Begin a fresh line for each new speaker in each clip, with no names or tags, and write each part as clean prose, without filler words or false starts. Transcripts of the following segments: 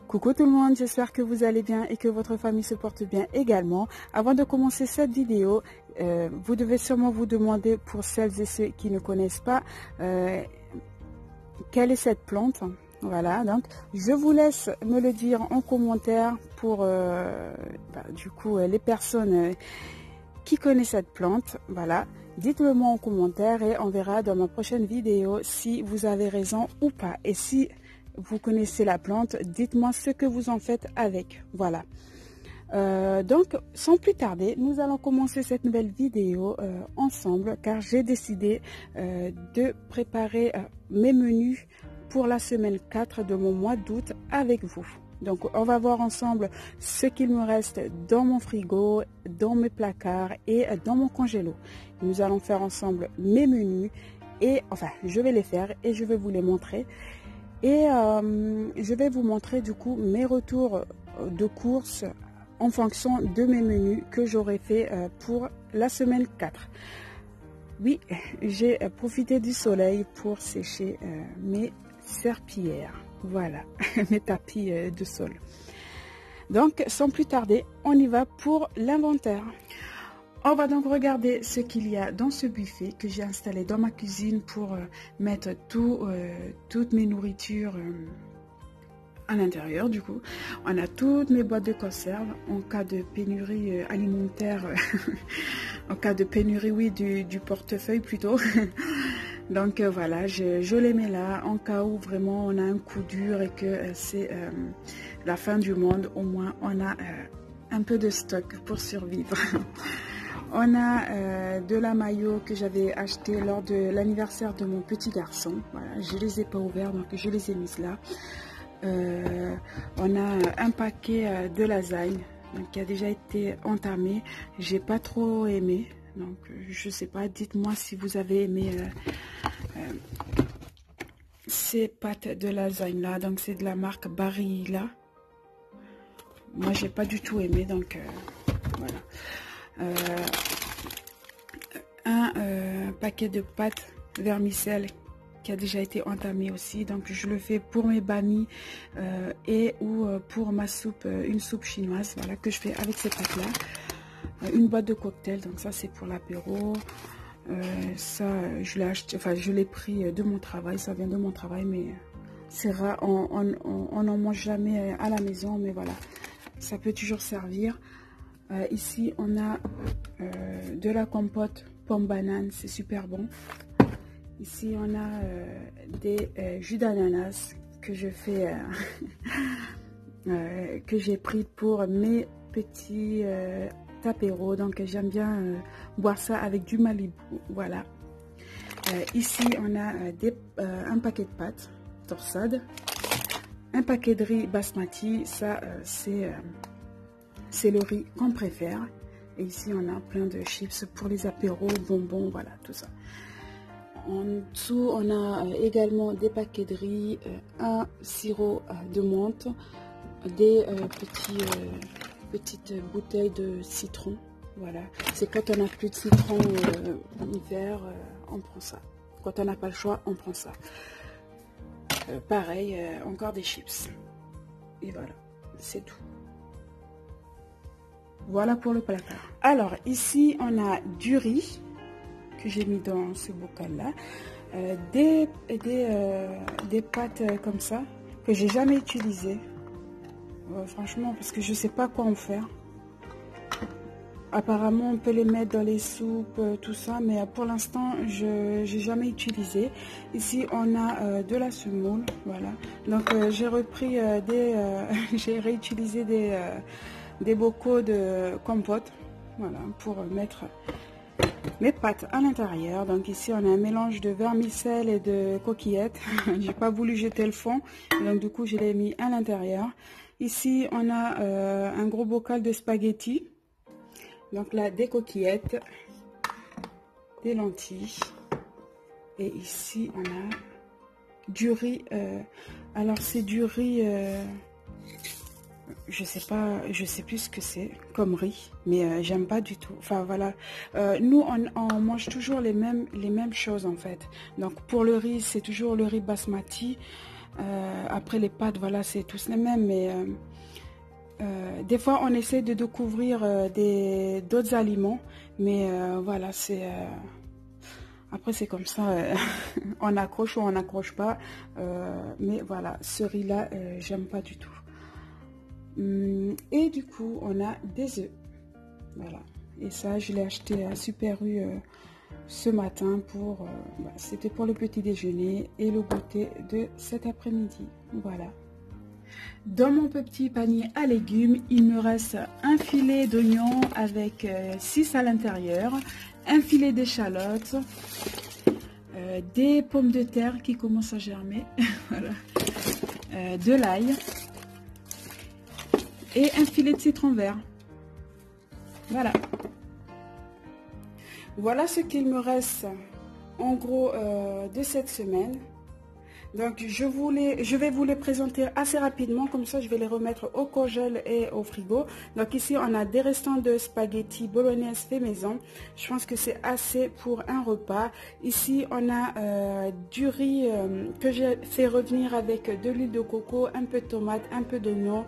Coucou tout le monde, j'espère que vous allez bien et que votre famille se porte bien également. Avant de commencer cette vidéo, vous devez sûrement vous demander, pour celles et ceux qui ne connaissent pas, quelle est cette plante. Voilà, donc je vous laisse me le dire en commentaire pour les personnes qui connaissent cette plante. Voilà, dites-le moi en commentaire et on verra dans ma prochaine vidéo si vous avez raison ou pas. Et si vous connaissez la plante, dites-moi ce que vous en faites avec. Voilà. Donc, sans plus tarder, nous allons commencer cette nouvelle vidéo ensemble, car j'ai décidé de préparer mes menus pour la semaine 4 de mon mois d'août avec vous. Donc, on va voir ensemble ce qu'il me reste dans mon frigo, dans mes placards et dans mon congélo. Nous allons faire ensemble mes menus et, enfin, je vais les faire et je vais vous les montrer. Et je vais vous montrer du coup mes retours de course en fonction de mes menus que j'aurai fait pour la semaine 4. Oui, j'ai profité du soleil pour sécher mes serpillères. Voilà, mes tapis de sol. Donc, sans plus tarder, on y va pour l'inventaire. On va donc regarder ce qu'il y a dans ce buffet que j'ai installé dans ma cuisine pour mettre toutes mes nourritures à l'intérieur. Du coup, on a toutes mes boîtes de conserve en cas de pénurie alimentaire, en cas de pénurie, oui, du portefeuille plutôt. Donc voilà, je les mets là en cas où vraiment on a un coup dur et que c'est la fin du monde. Au moins, on a un peu de stock pour survivre. On a de la maillot que j'avais acheté lors de l'anniversaire de mon petit garçon. Voilà, je les ai pas ouverts, donc je les ai mises là. On a un paquet de lasagne donc, qui a déjà été entamé. J'ai pas trop aimé, donc je sais pas. Dites-moi si vous avez aimé ces pâtes de lasagne là. Donc c'est de la marque Barilla. Moi j'ai pas du tout aimé, donc voilà. Un paquet de pâtes vermicelles qui a déjà été entamé aussi, donc je le fais pour mes bami et ou pour ma soupe, une soupe chinoise, voilà, que je fais avec ces pâtes là. Une boîte de cocktail, donc ça c'est pour l'apéro. Ça je l'ai acheté, enfin je l'ai pris de mon travail, ça vient de mon travail, mais c'est rare, on n'en mange jamais à la maison, mais voilà, ça peut toujours servir. Ici on a de la compote pomme banane, c'est super bon. Ici on a des jus d'ananas que je fais que j'ai pris pour mes petits apéros, donc j'aime bien boire ça avec du Malibu. Voilà. Ici on a un paquet de pâtes torsade, un paquet de riz basmati, ça c'est le riz qu'on préfère. Et ici on a plein de chips pour les apéros, bonbons, voilà, tout ça. En dessous on a également des paquets de riz, un sirop de menthe, des petites bouteilles de citron. Voilà, c'est quand on n'a plus de citron en hiver, on prend ça. Quand on n'a pas le choix, on prend ça. Pareil, encore des chips. Et voilà, c'est tout. Voilà pour le placard. Alors ici on a du riz que j'ai mis dans ce bocal là, des pâtes comme ça que j'ai jamais utilisées, franchement, parce que je sais pas quoi en faire. Apparemment on peut les mettre dans les soupes, tout ça, mais pour l'instant je n'ai jamais utilisé. Ici on a de la semoule, voilà, donc j'ai repris j'ai réutilisé des bocaux de compote, voilà, pour mettre mes pâtes à l'intérieur. Donc ici on a un mélange de vermicelle et de coquillettes. J'ai pas voulu jeter le fond, donc du coup je l'ai mis à l'intérieur. Ici on a un gros bocal de spaghettis, donc là des coquillettes, des lentilles, et ici on a du riz. Alors c'est du riz, je sais plus ce que c'est comme riz, mais j'aime pas du tout. Enfin voilà, nous on mange toujours les mêmes choses en fait. Donc pour le riz, c'est toujours le riz basmati. Après les pâtes, voilà, c'est tous les mêmes, mais des fois on essaie de découvrir d'autres aliments, mais voilà, c'est après c'est comme ça, on accroche ou on n'accroche pas, mais voilà, ce riz là, j'aime pas du tout. Et du coup on a des œufs, voilà, et ça je l'ai acheté à Super U ce matin pour c'était pour le petit déjeuner et le goûter de cet après-midi. Voilà. Dans mon petit panier à légumes, il me reste un filet d'oignon avec 6 à l'intérieur, un filet d'échalotes, des pommes de terre qui commencent à germer, voilà, de l'ail et un filet de citron vert. Voilà. Voilà ce qu'il me reste en gros de cette semaine. Donc je vais vous les présenter assez rapidement, comme ça je vais les remettre au congèle et au frigo. Donc ici on a des restants de spaghettis bolognaise fait maison. Je pense que c'est assez pour un repas. Ici on a du riz que j'ai fait revenir avec de l'huile de coco, un peu de tomate, un peu d'oignon,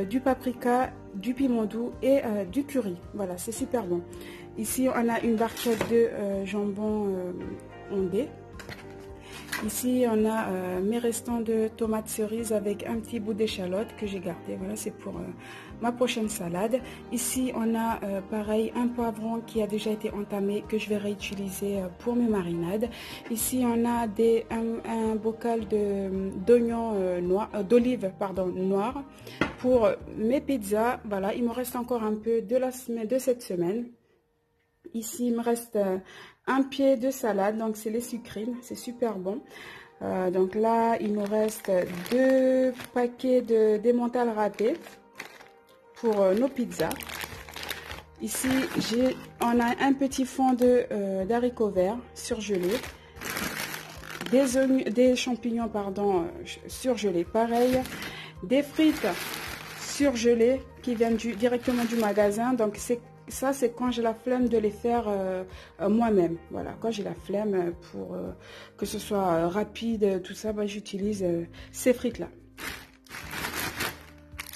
du paprika, du piment doux et du curry. Voilà, c'est super bon. Ici on a une barquette de jambon ondé. Ici, on a mes restants de tomates cerises avec un petit bout d'échalote que j'ai gardé. Voilà, c'est pour ma prochaine salade. Ici, on a pareil un poivron qui a déjà été entamé que je vais réutiliser pour mes marinades. Ici, on a un bocal d'oignons d'olive noire pour mes pizzas. Voilà, il me reste encore un peu de cette semaine. Ici, il me reste un pied de salade, donc c'est les sucrines, c'est super bon. Donc là, il nous reste 2 paquets d'emmental râpé pour nos pizzas. Ici, on a un petit fond d'haricots verts surgelés, des champignons pardon, surgelés, pareil, des frites surgelées qui viennent directement du magasin. Donc ça, c'est quand j'ai la flemme de les faire moi-même. Voilà, quand j'ai la flemme pour que ce soit rapide, tout ça, j'utilise ces frites-là.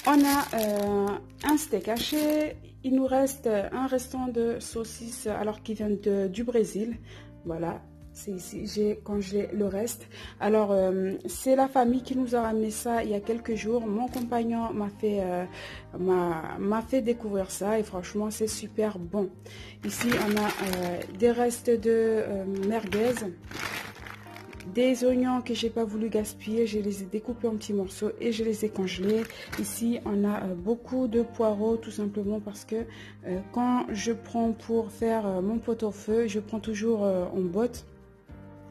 On a un steak haché. Il nous reste un restant de saucisse alors qui vient du Brésil. Voilà. C'est ici, j'ai congelé le reste. Alors, c'est la famille qui nous a ramené ça il y a quelques jours. Mon compagnon m'a fait découvrir ça et franchement, c'est super bon. Ici, on a des restes de merguez, des oignons que j'ai pas voulu gaspiller. Je les ai découpés en petits morceaux et je les ai congelés. Ici, on a beaucoup de poireaux, tout simplement parce que quand je prends pour faire mon pot-au-feu, je prends toujours en botte.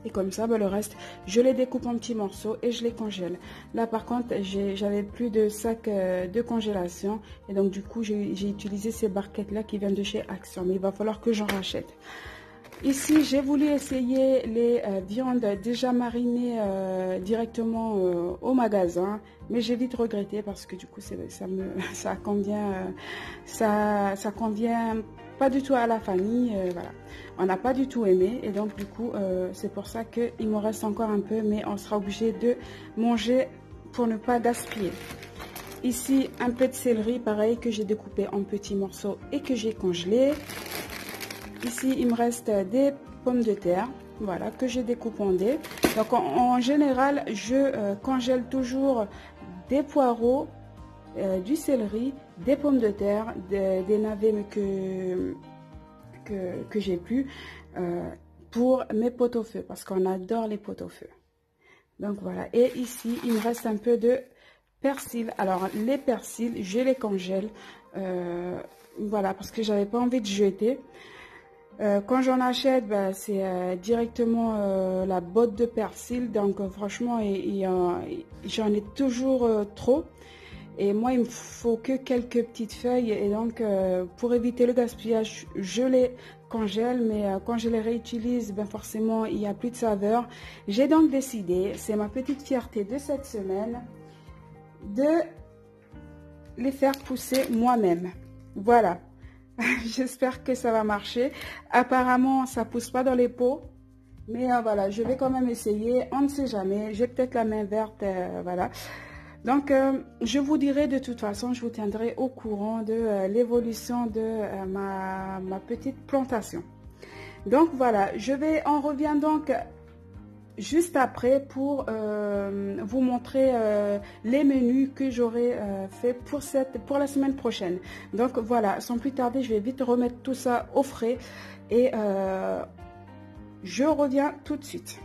Et comme ça, le reste, je les découpe en petits morceaux et je les congèle. Là, par contre, j'avais plus de sac de congélation. Et donc, du coup, j'ai utilisé ces barquettes-là qui viennent de chez Action. Mais il va falloir que j'en rachète. Ici, j'ai voulu essayer les viandes déjà marinées directement au magasin. Mais j'ai vite regretté parce que du coup, ça convient pas du tout à la famille. Voilà. On n'a pas du tout aimé et donc du coup c'est pour ça qu'il me reste encore un peu, mais on sera obligé de manger pour ne pas gaspiller. Ici un peu de céleri pareil que j'ai découpé en petits morceaux et que j'ai congelé. Ici il me reste des pommes de terre, voilà, que j'ai découpé en dés. Donc en général je congèle toujours des poireaux, du céleri, des pommes de terre, des navets que j'ai plus pour mes pot-au-feu parce qu'on adore les pot-au-feu. Donc voilà, et ici il me reste un peu de persil. Alors les persils je les congèle, voilà, parce que j'avais pas envie de jeter. Quand j'en achète, c'est directement la botte de persil, donc franchement j'en ai toujours trop. Et moi, il me faut que quelques petites feuilles. Et donc, pour éviter le gaspillage, je les congèle. Mais quand je les réutilise, forcément, il n'y a plus de saveur. J'ai donc décidé, c'est ma petite fierté de cette semaine, de les faire pousser moi-même. Voilà. J'espère que ça va marcher. Apparemment, ça pousse pas dans les pots. Mais voilà, je vais quand même essayer. On ne sait jamais. J'ai peut-être la main verte. Voilà. Donc, je vous dirai de toute façon, je vous tiendrai au courant de l'évolution de ma petite plantation. Donc, voilà, on revient donc juste après pour vous montrer les menus que j'aurai fait pour la semaine prochaine. Donc, voilà, sans plus tarder, je vais vite remettre tout ça au frais et je reviens tout de suite.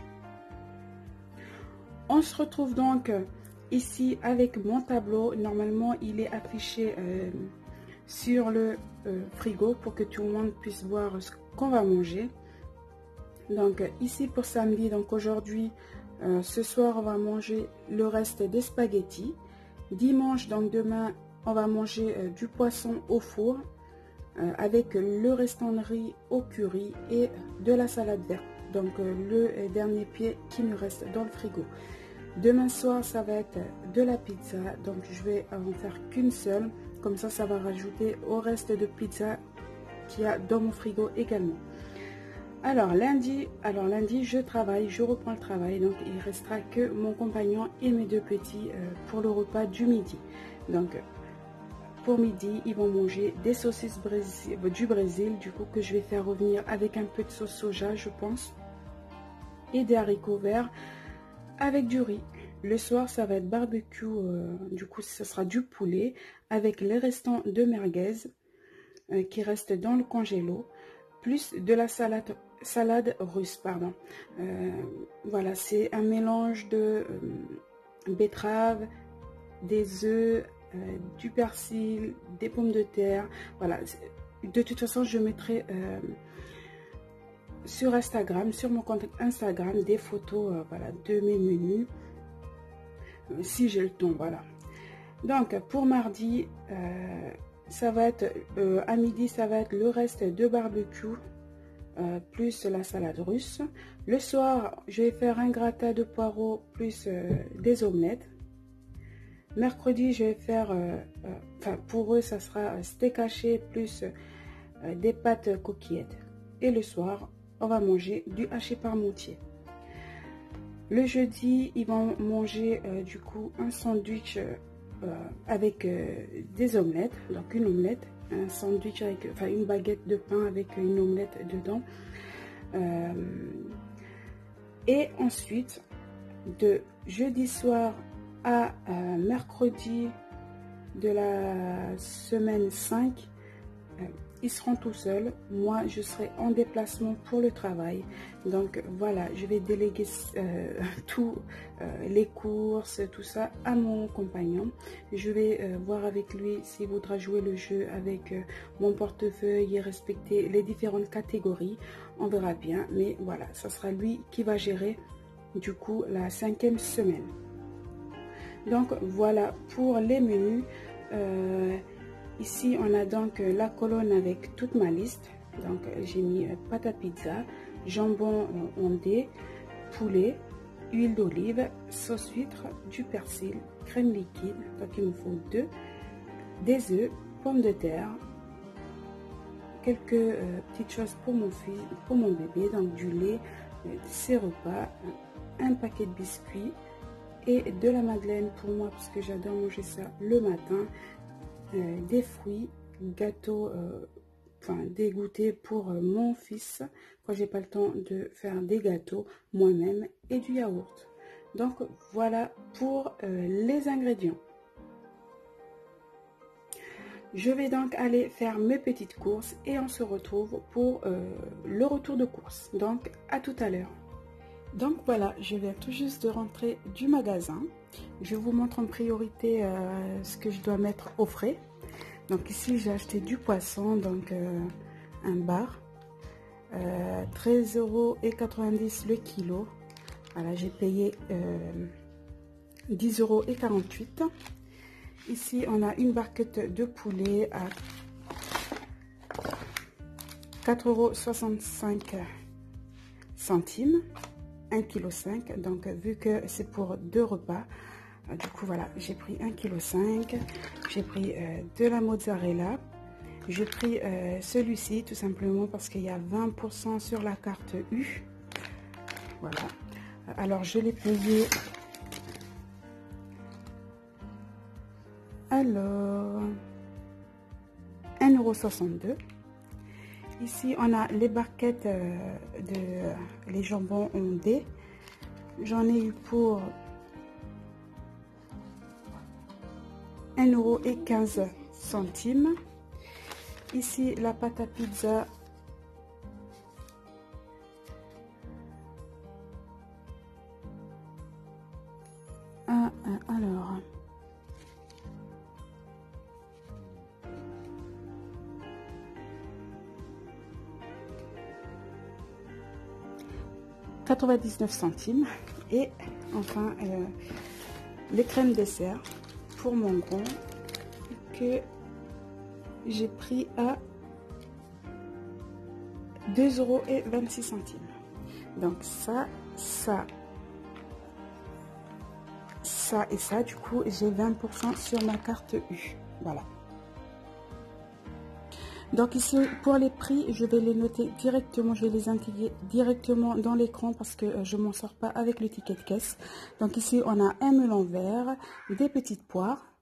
On se retrouve donc ici avec mon tableau. Normalement, il est affiché sur le frigo pour que tout le monde puisse voir ce qu'on va manger. Donc ici pour samedi, donc aujourd'hui, ce soir, on va manger le reste des spaghettis. Dimanche, donc demain, on va manger du poisson au four avec le restant de riz au curry et de la salade verte. Donc le dernier pied qui me reste dans le frigo. Demain soir, ça va être de la pizza. Donc je vais en faire qu'une seule. Comme ça, ça va rajouter au reste de pizza qu'il y a dans mon frigo également. Alors lundi, je travaille, je reprends le travail. Donc il restera que mon compagnon et mes deux petits pour le repas du midi. Donc pour midi, ils vont manger des saucisses du Brésil, du coup que je vais faire revenir avec un peu de sauce soja, je pense, et des haricots verts avec du riz. Le soir, ça va être barbecue, du coup ce sera du poulet avec les restants de merguez qui restent dans le congélo, plus de la salade russe, pardon. Voilà, c'est un mélange de betterave, des œufs, du persil, des pommes de terre. Voilà, de toute façon, je mettrai sur Instagram, sur mon compte Instagram, des photos voilà, de mes menus, si j'ai le temps. Voilà. Donc, pour mardi, ça va être, à midi, ça va être le reste de barbecue, plus la salade russe. Le soir, je vais faire un gratin de poireaux, plus des omelettes. Mercredi, je vais faire, pour eux, ça sera steak haché, plus des pâtes coquillettes. Et le soir, on va manger du haché parmentier. Le jeudi, ils vont manger du coup un sandwich avec des omelettes, donc une omelette, un sandwich avec, une baguette de pain avec une omelette dedans. Et ensuite, de jeudi soir à mercredi de la semaine 5, ils seront tout seuls. Moi, je serai en déplacement pour le travail. Donc voilà, je vais déléguer tous les courses, tout ça à mon compagnon. Je vais voir avec lui s'il voudra jouer le jeu avec mon portefeuille et respecter les différentes catégories. On verra bien, mais voilà, ça sera lui qui va gérer du coup la 5e semaine. Donc voilà pour les menus. Ici, on a donc la colonne avec toute ma liste. Donc, j'ai mis pâte à pizza, jambon ondé, poulet, huile d'olive, sauce huître, du persil, crème liquide. Donc, il me faut 2, des œufs, pommes de terre, quelques petites choses pour mon fils, pour mon bébé. Donc, du lait, ses repas, un paquet de biscuits et de la madeleine pour moi parce que j'adore manger ça le matin. Des fruits, gâteaux, des goûters pour mon fils quand j'ai pas le temps de faire des gâteaux moi-même, et du yaourt. Donc voilà pour les ingrédients. Je vais donc aller faire mes petites courses et on se retrouve pour le retour de course. Donc à tout à l'heure. Donc voilà, je viens tout juste de rentrer du magasin. Je vous montre en priorité ce que je dois mettre au frais. Donc ici j'ai acheté du poisson, donc un bar, 13,90 € le kilo. Voilà, j'ai payé 10,48 €. Ici on a une barquette de poulet à 4,65 €, 1,5 kg. Donc vu que c'est pour 2 repas, du coup voilà, j'ai pris 1,5 kg. J'ai pris de la mozzarella. J'ai pris celui-ci tout simplement parce qu'il y a 20% sur la carte U. Voilà. Alors, je l'ai payé. Alors, 1,62 €. Ici, on a les barquettes les jambons ondés. J'en ai eu pour 1,15 €. Ici, la pâte à pizza. Alors, $0,99. Et enfin, les crèmes dessert pour mon gros que j'ai pris à 2,26 €. Donc ça et ça, du coup j'ai 20% sur ma carte U. Voilà. Donc ici pour les prix, je vais les noter directement, je vais les intégrer directement dans l'écran parce que je m'en sors pas avec le ticket de caisse. Donc ici on a un melon vert, des petites poires,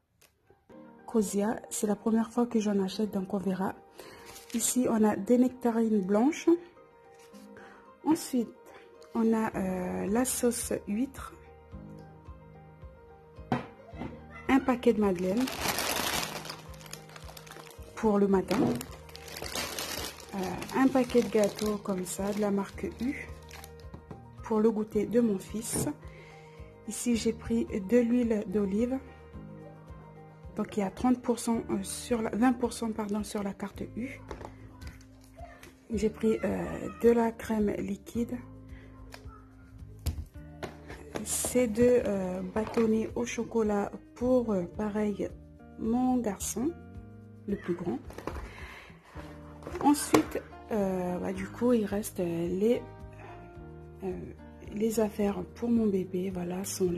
Cosia, c'est la première fois que j'en achète, donc on verra. Ici on a des nectarines blanches. Ensuite on a la sauce huître, un paquet de madeleine pour le matin, un paquet de gâteaux comme ça de la marque U pour le goûter de mon fils. Ici j'ai pris de l'huile d'olive, donc il y a 30% sur la 20% pardon sur la carte U. J'ai pris de la crème liquide, ces deux bâtonnets au chocolat pour pareil mon garçon le plus grand. Ensuite du coup il reste les affaires pour mon bébé. Voilà, sont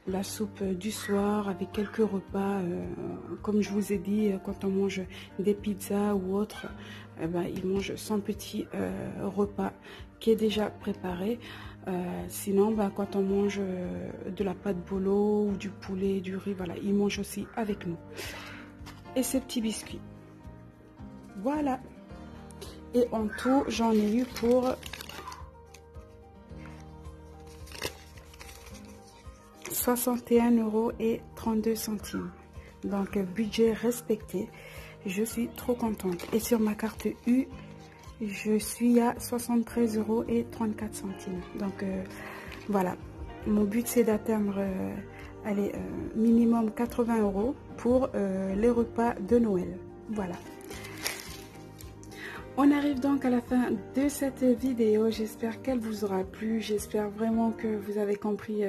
la soupe du soir avec quelques repas. Comme je vous ai dit, quand on mange des pizzas ou autre, il mange son petit repas qui est déjà préparé. Sinon, quand on mange de la pâte bolo ou du poulet, du riz, voilà, il mange aussi avec nous. Et ces petits biscuits. Voilà. Et en tout, j'en ai eu pour 61,32 €. Donc budget respecté, je suis trop contente. Et sur ma carte U, je suis à 73,34 €. Donc voilà, mon but c'est d'atteindre minimum 80 € pour les repas de Noël. Voilà. On arrive donc à la fin de cette vidéo. J'espère qu'elle vous aura plu. J'espère vraiment que vous avez compris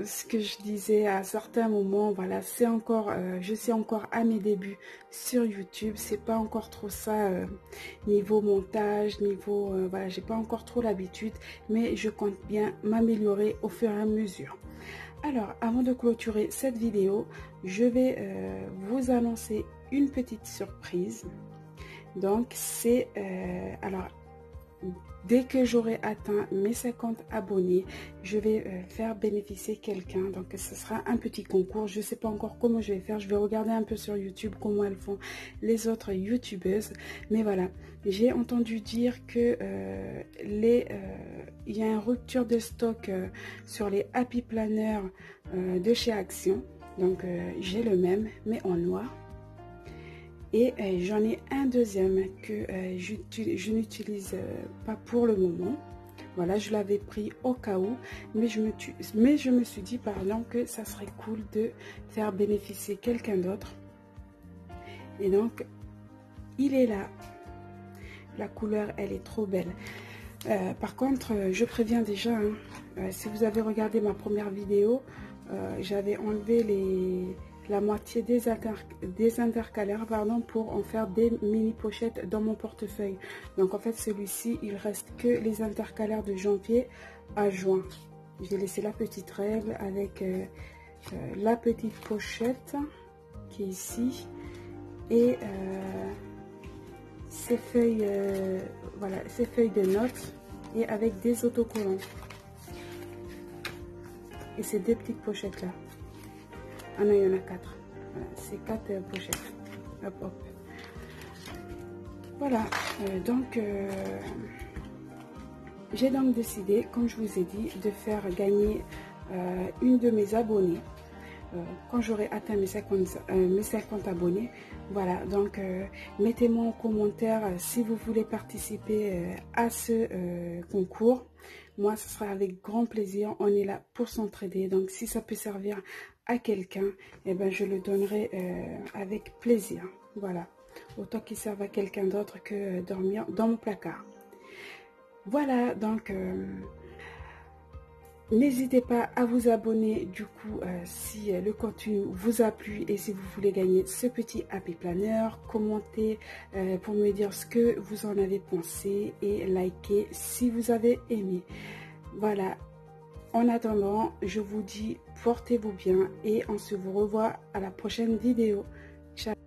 ce que je disais à certains moments. Voilà, c'est encore, je suis encore à mes débuts sur YouTube. C'est pas encore trop ça niveau montage, niveau voilà, j'ai pas encore trop l'habitude, mais je compte bien m'améliorer au fur et à mesure. Alors, avant de clôturer cette vidéo, je vais vous annoncer une petite surprise. Donc c'est alors dès que j'aurai atteint mes 50 abonnés, je vais faire bénéficier quelqu'un. Donc ce sera un petit concours. Je ne sais pas encore comment je vais faire. Je vais regarder un peu sur YouTube comment elles font les autres youtubeuses. Mais voilà, j'ai entendu dire que il y a une rupture de stock sur les Happy Planner de chez Action. Donc j'ai le même mais en noir. Et j'en ai un deuxième que je n'utilise pas pour le moment. Voilà, je l'avais pris au cas où, mais je me suis dit pardon que ça serait cool de faire bénéficier quelqu'un d'autre. Et donc, il est là. La couleur, elle est trop belle. Par contre, je préviens déjà, si vous avez regardé ma première vidéo, j'avais enlevé la moitié des intercalaires pour en faire des mini pochettes dans mon portefeuille. Donc en fait celui-ci il reste que les intercalaires de janvier à juin. J'ai laissé la petite règle avec la petite pochette qui est ici et ces feuilles voilà, ces feuilles de notes. et avec des autocollants. Et c'est des petites pochettes là. Ah non, il y en a 4. Voilà, c'est 4 pochettes. Hop, hop. Voilà, j'ai donc décidé, comme je vous ai dit, de faire gagner une de mes abonnées quand j'aurai atteint mes 50 abonnés. Voilà, donc mettez-moi en commentaire si vous voulez participer à ce concours. Moi, ce sera avec grand plaisir. On est là pour s'entraider. Donc, si ça peut servir à quelqu'un, eh ben, je le donnerai avec plaisir. Voilà, autant qu'il serve à quelqu'un d'autre que dormir dans mon placard. Voilà, donc n'hésitez pas à vous abonner du coup si le contenu vous a plu et si vous voulez gagner ce petit Happy Planner. Commentez pour me dire ce que vous en avez pensé et likez si vous avez aimé. Voilà, en attendant, je vous dis portez-vous bien et on se revoit à la prochaine vidéo. Ciao.